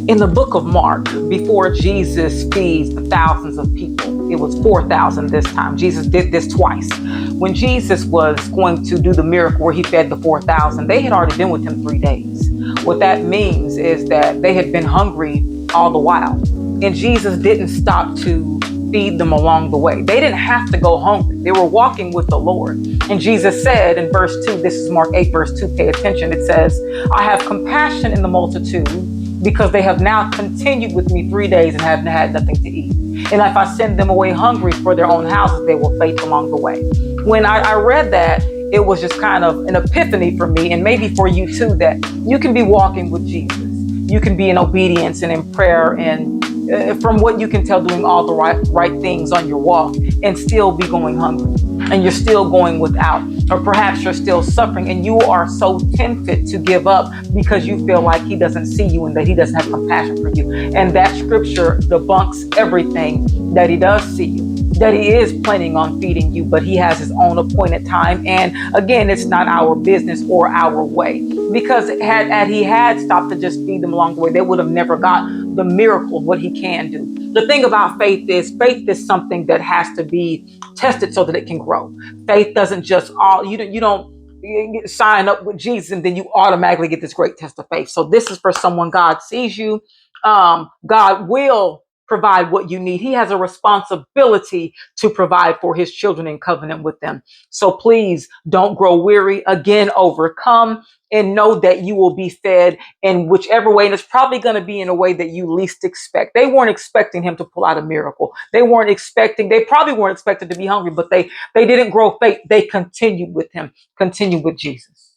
In the book of Mark, before Jesus feeds the thousands of people, it was 4,000 this time. Jesus did this twice. When Jesus was going to do the miracle where he fed the 4,000, they had already been with him 3 days. What that means is that they had been hungry all the while. And Jesus didn't stop to feed them along the way. They didn't have to go hungry. They were walking with the Lord. And Jesus said in verse 2, this is Mark 8, verse 2, pay attention. It says, I have compassion in the multitude because they have now continued with me 3 days and have had nothing to eat. And if I send them away hungry for their own houses, they will faint along the way. When I read that, it was just kind of an epiphany for me, and maybe for you too, that you can be walking with Jesus. You can be in obedience and in prayer and from what you can tell, doing all the right things on your walk and still be going hungry, and you're still going without, or perhaps you're still suffering and you are so tempted to give up because you feel like he doesn't see you and that he doesn't have compassion for you. And that scripture debunks everything, that he does see you, that he is planning on feeding you, but he has his own appointed time. And again, it's not our business or our way, because had he had stopped to just feed them along the way, they would have never got the miracle of what he can do. The thing about faith is something that has to be tested so that it can grow. Faith doesn't just you don't sign up with Jesus and then you automatically get this great test of faith. So this is for someone. God sees you. God will provide what you need. He has a responsibility to provide for his children in covenant with them. So please don't grow weary. Again, overcome and know that you will be fed in whichever way. And it's probably going to be in a way that you least expect. They weren't expecting him to pull out a miracle. They probably weren't expected to be hungry, but they didn't grow faith. They continued with him, continued with Jesus.